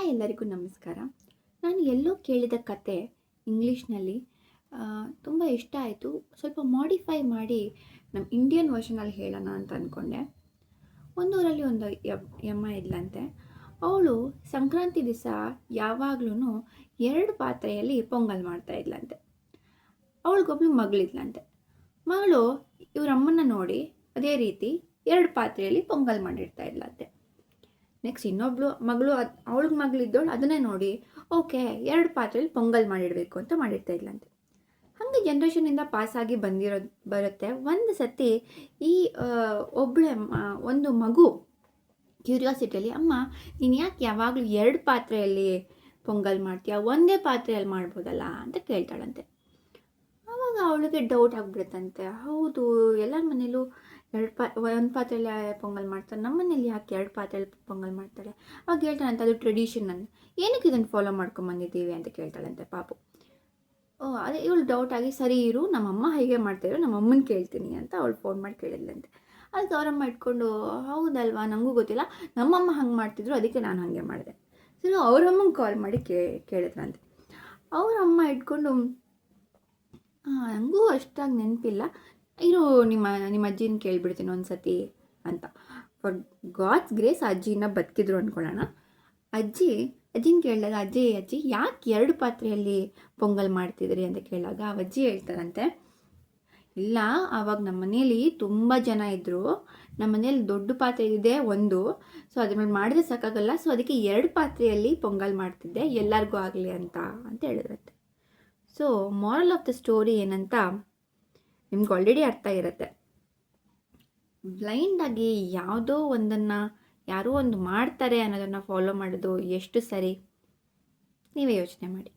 ಎಲ್ಲರಿಗೂ ನಮಸ್ಕಾರ. ನಾನು ಎಲ್ಲೋ ಕೇಳಿದ ಕತೆ ಇಂಗ್ಲೀಷ್ನಲ್ಲಿ ತುಂಬ ಇಷ್ಟ ಆಯಿತು. ಸ್ವಲ್ಪ ಮಾಡಿಫೈ ಮಾಡಿ ನಮ್ಮ ಇಂಡಿಯನ್ ವರ್ಷನಲ್ಲಿ ಹೇಳೋಣ ಅಂತ ಅಂದ್ಕೊಂಡೆ. ಒಂದೂರಲ್ಲಿ ಒಂದು ಯಮ್ಮ ಇದ್ಲಂತೆ. ಅವಳು ಸಂಕ್ರಾಂತಿ ದಿವಸ ಯಾವಾಗ್ಲೂ 2 ಪಾತ್ರೆಯಲ್ಲಿ ಪೊಂಗಲ್ ಮಾಡ್ತಾ ಇದ್ಲಂತೆ. ಅವಳಿಗೊಬ್ಳು ಮಗಳಿದ್ಲಂತೆ. ಮಗಳು ಇವರಮ್ಮನ ನೋಡಿ ಅದೇ ರೀತಿ 2 ಪಾತ್ರೆಯಲ್ಲಿ ಪೊಂಗಲ್ ಮಾಡಿರ್ತಾ ಇದ್ಲಂತೆ. ನೆಕ್ಸ್ಟ್ ಇನ್ನೊಬ್ಳು ಮಗಳು ಅವಳಿಗೆ ಮಗಳಿದ್ದವಳು ಅದನ್ನೇ ನೋಡಿ ಓಕೆ 2 ಪಾತ್ರೆಯಲ್ಲಿ ಪೊಂಗಲ್ ಮಾಡಿಡಬೇಕು ಅಂತ ಮಾಡಿರ್ತಾ ಇದ್ಲಂತೆ. ಹಾಗೆ ಜನ್ರೇಷನಿಂದ ಪಾಸಾಗಿ ಬರುತ್ತೆ. ಒಂದು ಸತಿ ಈ ಒಂದು ಮಗು ಕ್ಯೂರಿಯಾಸಿಟಿಯಲ್ಲಿ, ಅಮ್ಮ ನೀನು ಯಾಕೆ ಯಾವಾಗಲೂ 2 ಪಾತ್ರೆಯಲ್ಲಿ ಪೊಂಗಲ್ ಮಾಡ್ತೀಯಾ, ಒಂದೇ ಪಾತ್ರೆಯಲ್ಲಿ ಮಾಡ್ಬೋದಲ್ಲ ಅಂತ ಕೇಳ್ತಾಳಂತೆ. ಆವಾಗ ಅವಳಿಗೆ ಡೌಟ್ ಆಗಿಬಿಡುತ್ತಂತೆ. ಹೌದು, ಎಲ್ಲರ ಮನೇಲೂ ಒಂದು ಪಾತ್ರೆಯಲ್ಲಿ ಪೊಂಗಲ್ ಮಾಡ್ತಾರೆ, ನಮ್ಮ ಮನೇಲಿ ಯಾಕೆ 2 ಪಾತ್ರೆಯಲ್ಲಿ ಪೊಂಗಲ್ ಮಾಡ್ತಾಳೆ? ಅವಾಗ ಹೇಳ್ತಾಳಂತೆ, ಅದು ಟ್ರೆಡಿಷನ್, ಏನಕ್ಕೆ ಇದನ್ನು ಫಾಲೋ ಮಾಡ್ಕೊಂಬಂದಿದ್ದೀವಿ ಅಂತ ಕೇಳ್ತಾಳಂತೆ ಪಾಪು. ಅದೇ ಇವಳು ಡೌಟ್ ಆಗಿ, ಸರಿ ಇರು, ನಮ್ಮಮ್ಮ ಹೇಗೆ ಮಾಡ್ತಾಯಿರೋ ನಮ್ಮಮ್ಮನ ಕೇಳ್ತೀನಿ ಅಂತ ಅವಳು ಫೋನ್ ಮಾಡಿ ಕೇಳಿದ್ಲಂತೆ. ಅದಕ್ಕೆ ಅವರಮ್ಮ ಇಟ್ಕೊಂಡು, ಹೌದಲ್ವಾ ನನಗೂ ಗೊತ್ತಿಲ್ಲ, ನಮ್ಮಮ್ಮ ಹಂಗೆ ಮಾಡ್ತಿದ್ರು ಅದಕ್ಕೆ ನಾನು ಹಾಗೆ ಮಾಡಿದೆ. ಸರಿ ಅವರಮ್ಮಂಗೆ ಕಾಲ್ ಮಾಡಿ ಕೇಳಿದ್ರಂತೆ. ಅವರಮ್ಮ ಇಟ್ಕೊಂಡು, ನನಗೂ ಅಷ್ಟಾಗಿ ನೆನಪಿಲ್ಲ, ಇರು ನಿಮ್ಮ ಅಜ್ಜಿನ ಕೇಳಿಬಿಡ್ತೀನಿ ಒಂದು ಸತಿ ಅಂತ. ಫಾರ್ ಗಾಡ್ಸ್ ಗ್ರೇಸ್ ಅಜ್ಜಿನ ಬದುಕಿದ್ರು ಅಂದ್ಕೊಳ್ಳೋಣ. ಅಜ್ಜಿನ ಕೇಳಿದಾಗ, ಅಜ್ಜಿ ಯಾಕೆ 2 ಪಾತ್ರೆಯಲ್ಲಿ ಪೊಂಗಲ್ ಮಾಡ್ತಿದ್ರಿ ಅಂತ ಕೇಳಿದಾಗ ಅಜ್ಜಿ ಹೇಳ್ತಾರಂತೆ, ಇಲ್ಲ ಆವಾಗ ನಮ್ಮ ಮನೇಲಿ ತುಂಬ ಜನ ಇದ್ದರು, ನಮ್ಮ ಮನೇಲಿ ದೊಡ್ಡ ಪಾತ್ರೆ ಇದೆ ಒಂದು, ಸೊ ಅದ್ರ ಮೇಲೆ ಮಾಡಿದ್ರೆ ಸಾಕಾಗಲ್ಲ, ಸೊ ಅದಕ್ಕೆ 2 ಪಾತ್ರೆಯಲ್ಲಿ ಪೊಂಗಲ್ ಮಾಡ್ತಿದ್ದೆ ಎಲ್ಲರಿಗೂ ಆಗಲಿ ಅಂತ ಹೇಳಿದ್ರಂತೆ. So moral of the story ಏನಂತ ನಿಮ್ಗೆ ಆಲ್ರೆಡಿ ಅರ್ಥ ಇರುತ್ತೆ. ಬ್ಲೈಂಡಾಗಿ ಯಾವುದೋ ಒಂದನ್ನು ಯಾರೋ ಒಂದು ಮಾಡ್ತಾರೆ ಅನ್ನೋದನ್ನು ಫಾಲೋ ಮಾಡೋದು ಎಷ್ಟು ಸರಿ, ನೀವೇ ಯೋಚನೆ ಮಾಡಿ.